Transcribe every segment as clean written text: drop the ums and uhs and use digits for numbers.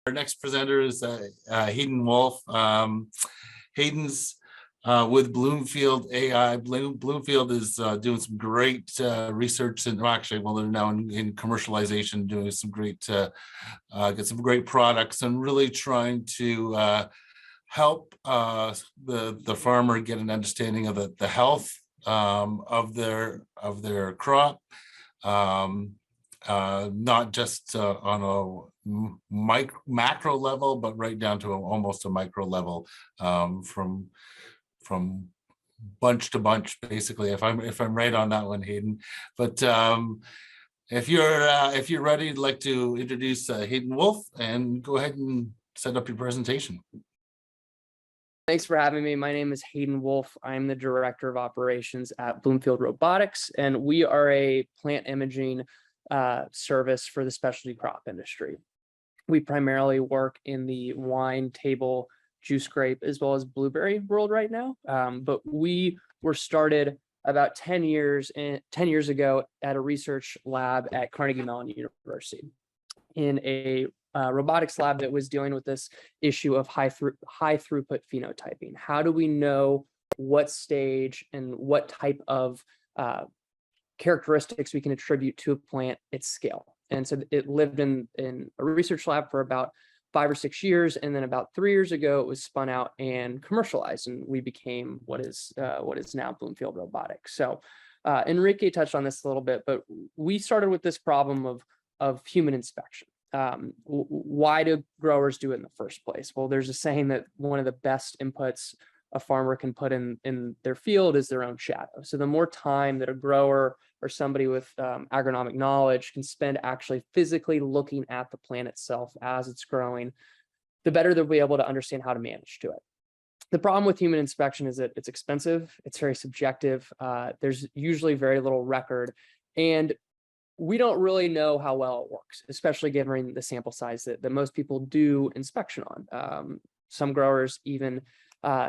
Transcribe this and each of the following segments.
Our next presenter is Hayden Wolf. Hayden's with Bloomfield AI. Bloomfield is doing some great research, and actually, well, they're now in commercialization, doing some great, get some great products, and really trying to help the farmer get an understanding of the health of their crop. Not just on a macro level, but right down to almost a micro level, from bunch to bunch, basically. If I'm right on that one, Hayden. But if you're ready, I'd like to introduce Hayden Wolf, and go ahead and set up your presentation. Thanks for having me. My name is Hayden Wolf. I'm the Director of Operations at Bloomfield Robotics, and we are a plant imaging service for the specialty crop industry. We primarily work in the wine, table, juice grape, as well as blueberry world right now. But we were started about 10 years ago at a research lab at Carnegie Mellon University in a robotics lab that was dealing with this issue of high throughput phenotyping. How do we know what stage and what type of characteristics we can attribute to a plant at scale? And so it lived in a research lab for about 5 or 6 years, and then about 3 years ago it was spun out and commercialized, and we became what is now Bloomfield Robotics. So Enrique touched on this a little bit, but we started with this problem of human inspection. Why do growers do it in the first place? Well, there's a saying that one of the best inputs a farmer can put in their field is their own shadow. So the more time that a grower or somebody with agronomic knowledge can spend actually physically looking at the plant itself as it's growing, the better they'll be able to understand how to manage to it. The problem with human inspection is that it's expensive, it's very subjective, there's usually very little record, and we don't really know how well it works, especially given the sample size that most people do inspection on. Some growers even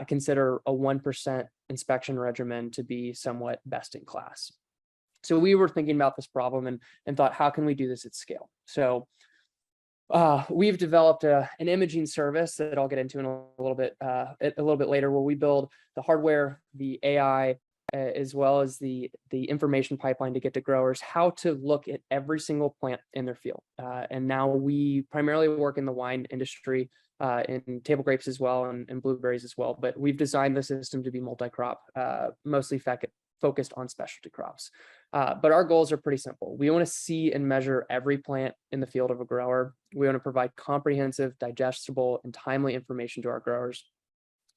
consider a 1% inspection regimen to be somewhat best in class. So we were thinking about this problem and thought, how can we do this at scale? So we've developed an imaging service that I'll get into in a little bit later, where we build the hardware, the AI, as well as the information pipeline to get to growers how to look at every single plant in their field. And now we primarily work in the wine industry, in table grapes as well, and blueberries as well. But we've designed the system to be multi-crop, mostly focused on specialty crops. But our goals are pretty simple. We want to see and measure every plant in the field of a grower. We want to provide comprehensive, digestible, and timely information to our growers.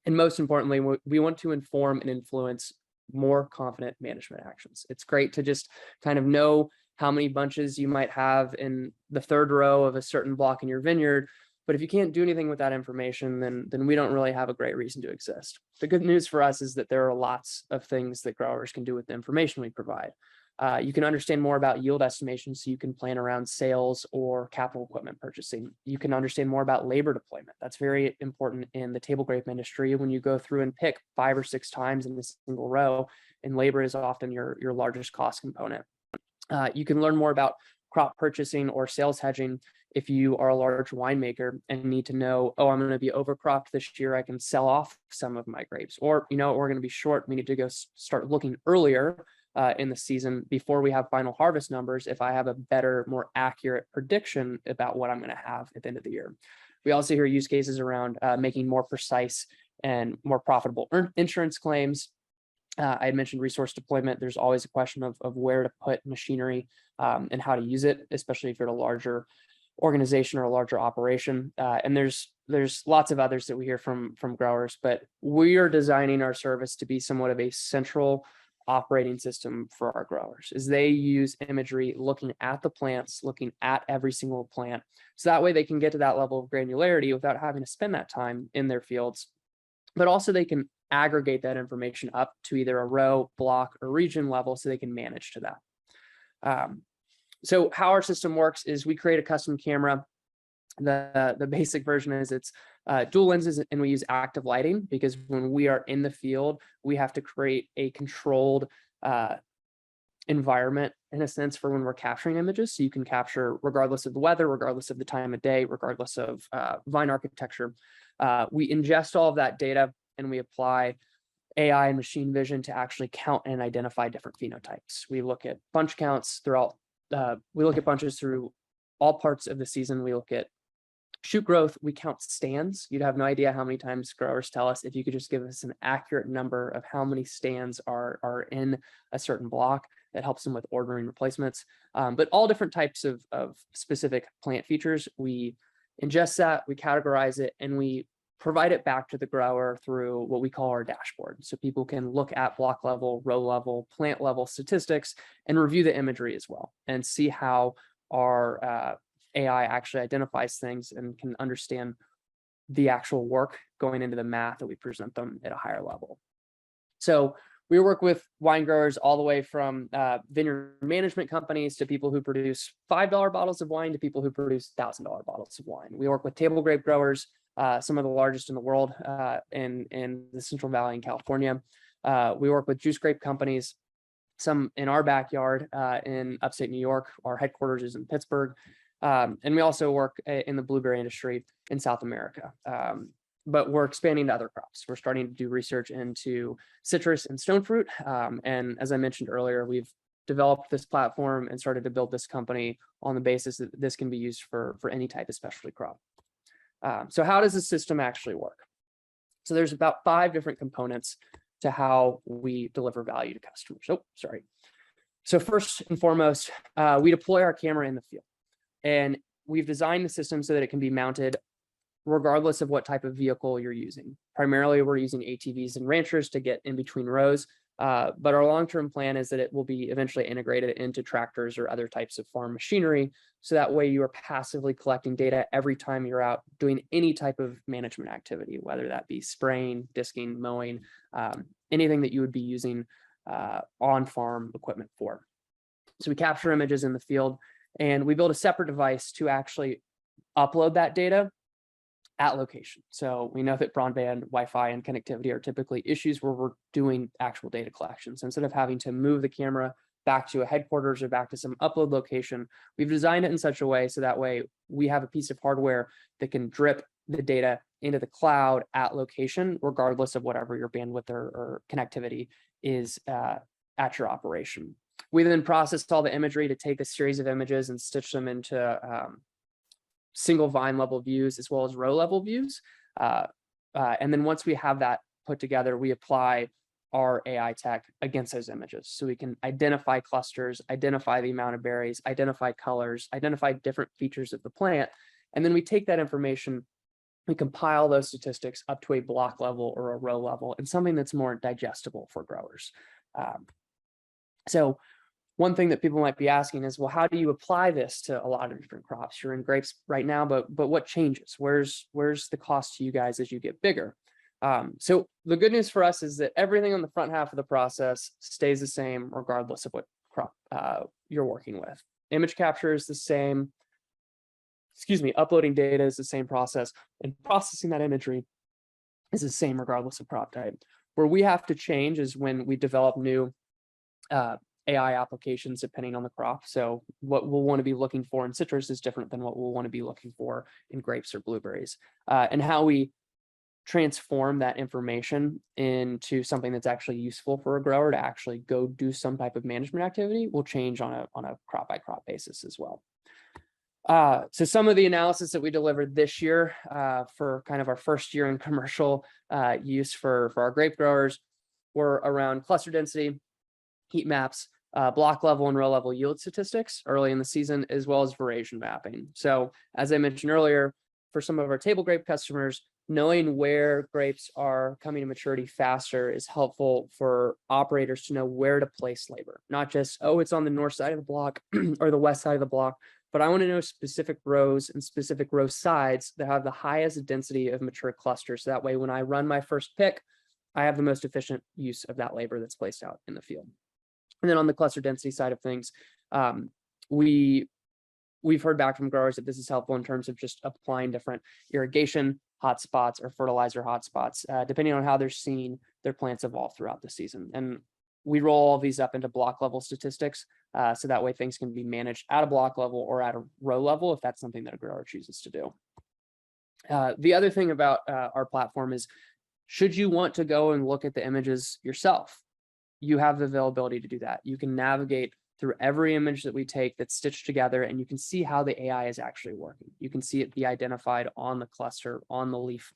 And most importantly, we want to inform and influence more confident management actions. It's great to just kind of know how many bunches you might have in the third row of a certain block in your vineyard, but if you can't do anything with that information, then we don't really have a great reason to exist. The good news for us is that there are lots of things that growers can do with the information we provide. You can understand more about yield estimation, so you can plan around sales or capital equipment purchasing. You can understand more about labor deployment. That's very important in the table grape industry. When you go through and pick 5 or 6 times in a single row, and labor is often your largest cost component. You can learn more about crop purchasing or sales hedging. If you are a large winemaker and need to know, oh, I'm going to be overcropped this year, I can sell off some of my grapes. Or, we're going to be short, we need to go start looking earlier in the season before we have final harvest numbers, if I have a better, more accurate prediction about what I'm going to have at the end of the year. We also hear use cases around making more precise and more profitable insurance claims. I had mentioned resource deployment. There's always a question of where to put machinery and how to use it, especially if you're at a larger organization or a larger operation. And there's lots of others that we hear from growers, but we are designing our service to be somewhat of a central operating system for our growers, as they use imagery looking at the plants, looking at every single plant. So that way they can get to that level of granularity without having to spend that time in their fields, but also they can aggregate that information up to either a row, block, or region level so they can manage to that. So how our system works is we create a custom camera. The basic version is it's dual lenses, and we use active lighting because when we are in the field, we have to create a controlled environment in a sense for when we're capturing images. So you can capture regardless of the weather, regardless of the time of day, regardless of vine architecture. We ingest all of that data and we apply AI and machine vision to actually count and identify different phenotypes. We look at bunch counts throughout, we look at bunches through all parts of the season. We look at shoot growth, we count stands. You'd have no idea how many times growers tell us if you could just give us an accurate number of how many stands are in a certain block. That helps them with ordering replacements. But all different types of specific plant features, we ingest that, we categorize it, and we provide it back to the grower through what we call our dashboard. So people can look at block level, row level, plant level statistics and review the imagery as well and see how our AI actually identifies things and can understand the actual work going into the math that we present them at a higher level. So we work with wine growers all the way from vineyard management companies to people who produce $5 bottles of wine to people who produce $1,000 bottles of wine. We work with table grape growers, some of the largest in the world in the Central Valley in California. We work with juice grape companies, some in our backyard in upstate New York. Our headquarters is in Pittsburgh. And we also work in the blueberry industry in South America. But we're expanding to other crops. We're starting to do research into citrus and stone fruit. And as I mentioned earlier, we've developed this platform and started to build this company on the basis that this can be used for any type of specialty crop. So how does the system actually work? So there's about 5 different components to how we deliver value to customers. Oh, sorry. So first and foremost, we deploy our camera in the field. And we've designed the system so that it can be mounted regardless of what type of vehicle you're using. Primarily, we're using ATVs and ranchers to get in between rows. But our long-term plan is that it will be eventually integrated into tractors or other types of farm machinery. So that way you are passively collecting data every time you're out doing any type of management activity, whether that be spraying, disking, mowing, anything that you would be using on-farm equipment for. So we capture images in the field and we build a separate device to actually upload that data at location. So we know that broadband, Wi-Fi, and connectivity are typically issues where we're doing actual data collection. So instead of having to move the camera back to a headquarters or back to some upload location, we've designed it in such a way so that way we have a piece of hardware that can drip the data into the cloud at location, regardless of whatever your bandwidth or connectivity is at your operation. We then process all the imagery to take a series of images and stitch them into single vine level views as well as row level views. And then once we have that put together, we apply our AI tech against those images. So we can identify clusters, identify the amount of berries, identify colors, identify different features of the plant. And then we take that information, we compile those statistics up to a block level or a row level and something that's more digestible for growers. So one thing that people might be asking is, well, how do you apply this to a lot of different crops? You're in grapes right now, but what changes? Where's the cost to you guys as you get bigger? So the good news for us is that everything on the front half of the process stays the same regardless of what crop you're working with. Image capture is the same. Uploading data is the same process, and processing that imagery is the same regardless of crop type. Where we have to change is when we develop new AI applications depending on the crop. So what we'll want to be looking for in citrus is different than what we'll want to be looking for in grapes or blueberries. And how we transform that information into something that's actually useful for a grower to actually go do some type of management activity will change on a crop by crop basis as well. So some of the analysis that we delivered this year for kind of our first year in commercial use for our grape growers were around cluster density, heat maps, block level and row level yield statistics early in the season, as well as veraison mapping. So as I mentioned earlier, for some of our table grape customers, knowing where grapes are coming to maturity faster is helpful for operators to know where to place labor, not just, oh, it's on the north side of the block or the west side of the block, but I want to know specific rows and specific row sides that have the highest density of mature clusters. So that way, when I run my first pick, I have the most efficient use of that labor that's placed out in the field. And then on the cluster density side of things, we've heard back from growers that this is helpful in terms of just applying different irrigation hotspots or fertilizer hotspots, depending on how they're seeing their plants evolve throughout the season. And we roll all these up into block level statistics. So that way things can be managed at a block level or at a row level if that's something that a grower chooses to do. The other thing about our platform is, should you want to go and look at the images yourself, you have the availability to do that. You can navigate through every image that we take that's stitched together, and you can see how the AI is actually working. You can see it be identified on the cluster, on the leaf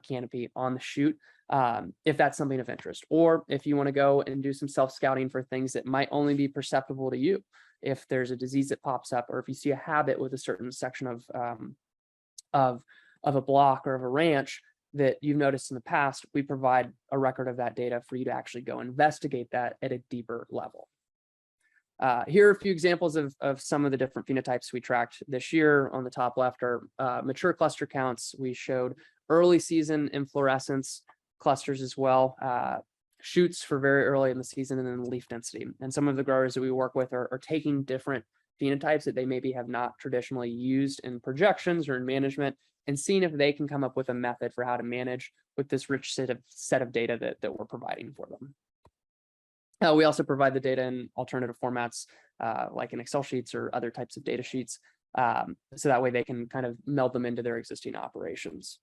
canopy, on the shoot, if that's something of interest. Or if you want to go and do some self-scouting for things that might only be perceptible to you, if there's a disease that pops up, or if you see a habit with a certain section of a block or of a ranch that you've noticed in the past, we provide a record of that data for you to actually go investigate that at a deeper level. Here are a few examples of some of the different phenotypes we tracked this year. On the top left are mature cluster counts. We showed early season inflorescence clusters as well, shoots for very early in the season, and then leaf density. And some of the growers that we work with are taking different phenotypes that they maybe have not traditionally used in projections or in management, and seeing if they can come up with a method for how to manage with this rich set of data that we're providing for them. We also provide the data in alternative formats like in Excel sheets or other types of data sheets, so that way they can kind of meld them into their existing operations.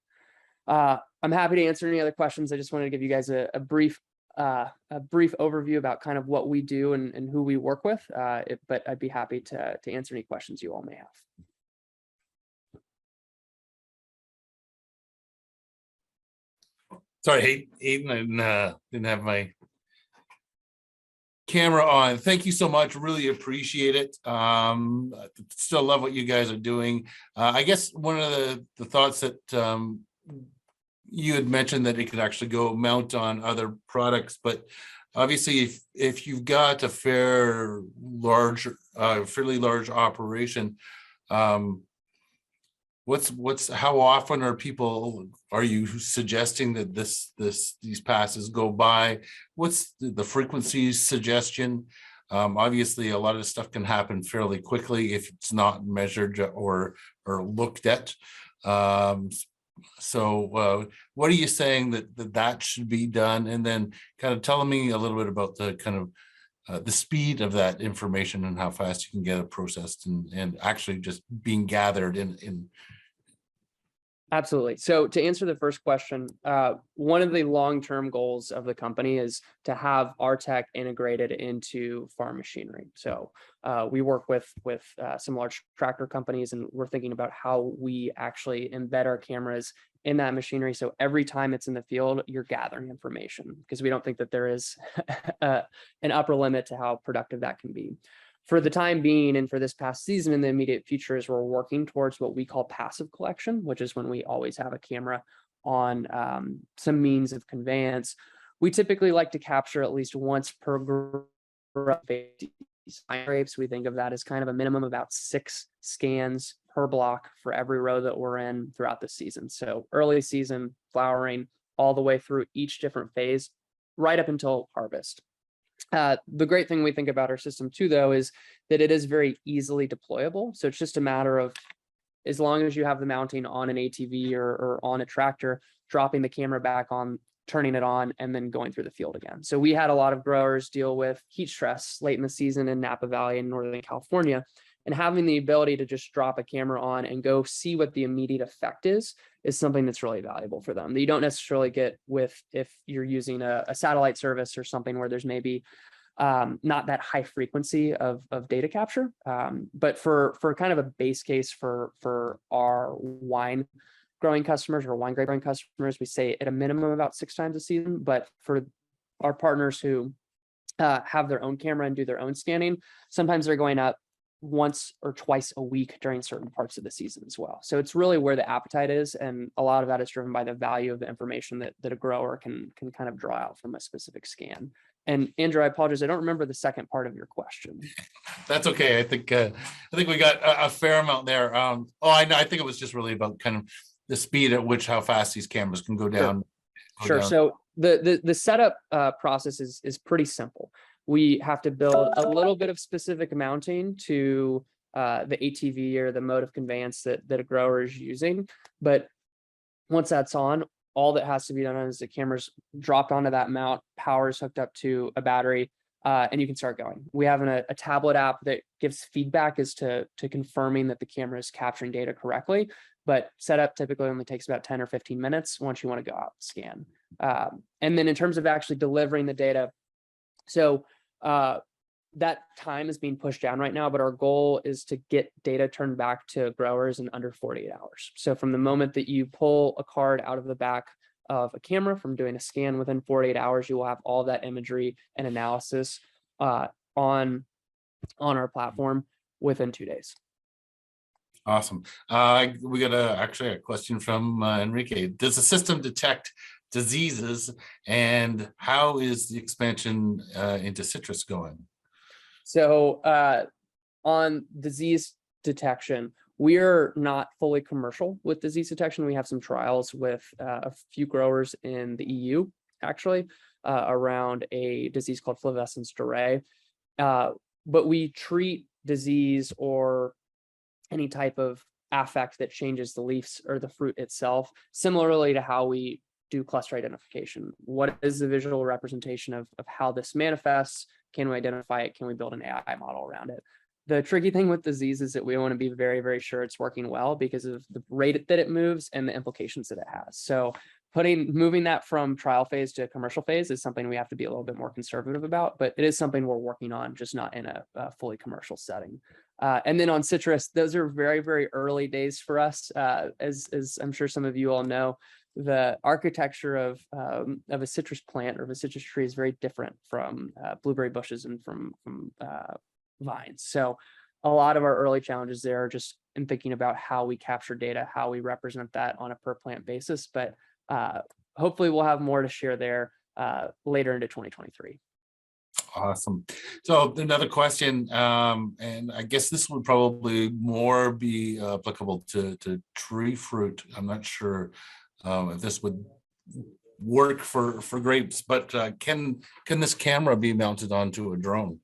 I'm happy to answer any other questions. I just wanted to give you guys a brief overview about kind of what we do and who we work with, but I'd be happy to answer any questions you all may have. Sorry, Hayden, I didn't have my camera on. Thank you so much. Really appreciate it. Still love what you guys are doing. I guess one of the thoughts that you had mentioned that it could actually go mount on other products, but obviously if you've got a fairly large operation, how often are you suggesting that these passes go by? What's the frequency suggestion? Obviously a lot of stuff can happen fairly quickly if it's not measured or looked at. So what are you saying that should be done? And then kind of telling me a little bit about the kind of the speed of that information and how fast you can get it processed and actually just being gathered in. Absolutely. So to answer the first question, one of the long-term goals of the company is to have our tech integrated into farm machinery. So we work with some large tractor companies, and we're thinking about how we actually embed our cameras in that machinery. So every time it's in the field, you're gathering information, because we don't think that there is an upper limit to how productive that can be. For the time being, and for this past season in the immediate future, is we're working towards what we call passive collection, which is when we always have a camera on some means of conveyance. We typically like to capture at least once per grapes. We think of that as kind of a minimum of about 6 scans per block for every row that we're in throughout the season. So early season, flowering, all the way through each different phase, right up until harvest. The great thing we think about our system too, though, is that it is very easily deployable. So it's just a matter of, as long as you have the mounting on an ATV or on a tractor, dropping the camera back on, turning it on, and then going through the field again. So we had a lot of growers deal with heat stress late in the season in Napa Valley in Northern California, and having the ability to just drop a camera on and go see what the immediate effect is something that's really valuable for them that you don't necessarily get if you're using a satellite service or something where there's maybe not that high frequency of data capture. But for kind of a base case for our wine growing customers or wine grape growing customers, we say at a minimum about 6 times a season. But for our partners who have their own camera and do their own scanning, sometimes they're going up once or twice a week during certain parts of the season as well. So it's really where the appetite is, and a lot of that is driven by the value of the information that a grower can kind of draw out from a specific scan. And Andrew, I apologize, I don't remember the second part of your question. That's okay. I think we got a fair amount there. I know. I think it was just really about kind of the speed at which how fast these cameras can go down. Sure. So the setup process is pretty simple. We have to build a little bit of specific mounting to the ATV or the mode of conveyance that a grower is using. But once that's on, all that has to be done is the camera's dropped onto that mount, power is hooked up to a battery, and you can start going. We have a tablet app that gives feedback as to confirming that the camera is capturing data correctly, but setup typically only takes about 10 or 15 minutes once you want to go out and scan. And then in terms of actually delivering the data, so that time is being pushed down right now, but our goal is to get data turned back to growers in under 48 hours. So from the moment that you pull a card out of the back of a camera from doing a scan, within 48 hours, you will have all that imagery and analysis on our platform within 2 days. Awesome. We got actually a question from Enrique. Does the system detect diseases, and how is the expansion into citrus going? So on disease detection, we're not fully commercial with disease detection. We have some trials with a few growers in the EU, actually, around a disease called flavescens dorae. But we treat disease or any type of affect that changes the leaves or the fruit itself, similarly to how we do cluster identification. What is the visual representation of how this manifests? Can we identify it? Can we build an AI model around it? The tricky thing with disease is that we want to be very, very sure it's working well because of the rate that it moves and the implications that it has. So moving that from trial phase to commercial phase is something we have to be a little bit more conservative about, but it is something we're working on, just not in a fully commercial setting. And then on citrus, those are very, very early days for us. As I'm sure some of you all know, the architecture of a citrus plant or of a citrus tree is very different from blueberry bushes and from vines. So a lot of our early challenges there are just in thinking about how we capture data, how we represent that on a per plant basis. But hopefully we'll have more to share there later into 2023. Awesome. So another question, and I guess this would probably more be applicable to tree fruit. I'm not sure if this would work for grapes, but can this camera be mounted onto a drone?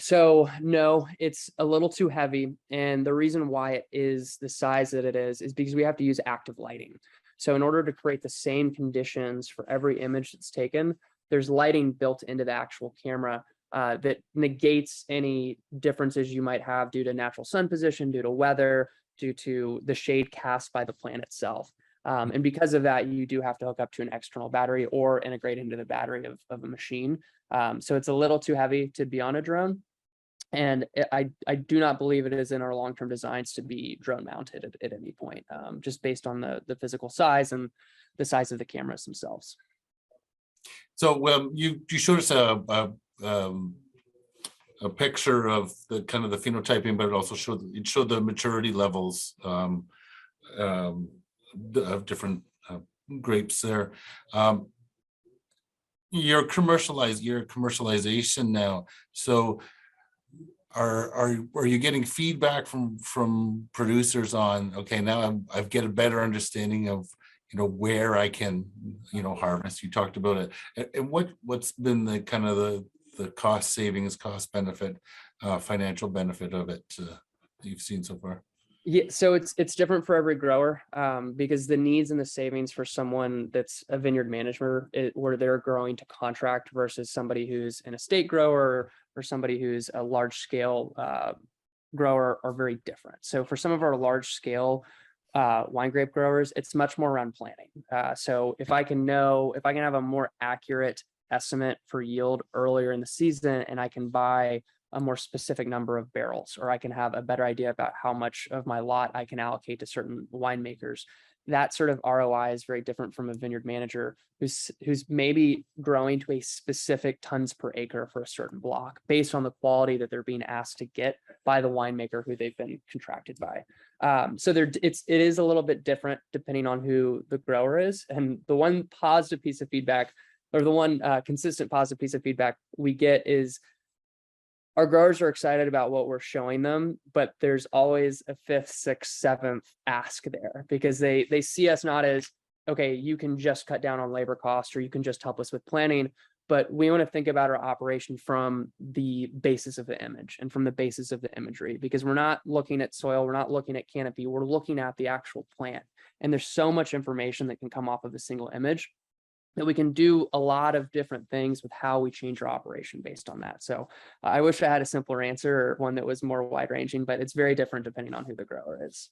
So no, it's a little too heavy. And the reason why it is the size that it is because we have to use active lighting. So in order to create the same conditions for every image that's taken, there's lighting built into the actual camera that negates any differences you might have due to natural sun position, due to weather, due to the shade cast by the plant itself. And because of that, you do have to hook up to an external battery or integrate into the battery of a machine. So it's a little too heavy to be on a drone. And I do not believe it is in our long-term designs to be drone mounted at any point, just based on the physical size and the size of the cameras themselves. So you showed us a picture of the kind of the phenotyping, but it also showed the maturity levels of different grapes there. Your commercialization now. So are you getting feedback from producers on, okay, now I get a better understanding of where I can harvest? You talked about it, and what's been the kind of the cost savings, cost benefit, financial benefit of it you've seen so far? Yeah, so it's different for every grower because the needs and the savings for someone that's a vineyard manager where they're growing to contract versus somebody who's an estate grower or somebody who's a large scale grower are very different. So for some of our large scale wine grape growers, it's much more around planning. So if I can have a more accurate estimate for yield earlier in the season, and I can buy a more specific number of barrels, or I can have a better idea about how much of my lot I can allocate to certain winemakers. That sort of ROI is very different from a vineyard manager who's maybe growing to a specific tons per acre for a certain block based on the quality that they're being asked to get by the winemaker who they've been contracted by. So it is a little bit different depending on who the grower is. And the one positive piece of feedback, or the one consistent positive piece of feedback we get is our growers are excited about what we're showing them, but there's always a fifth, sixth, seventh ask there because they see us not as, okay, you can just cut down on labor costs or you can just help us with planning, but we want to think about our operation from the basis of the image and from the basis of the imagery, because we're not looking at soil, we're not looking at canopy, we're looking at the actual plant. And there's so much information that can come off of a single image that we can do a lot of different things with how we change our operation based on that. So I wish I had a simpler answer or one that was more wide ranging, but it's very different depending on who the grower is.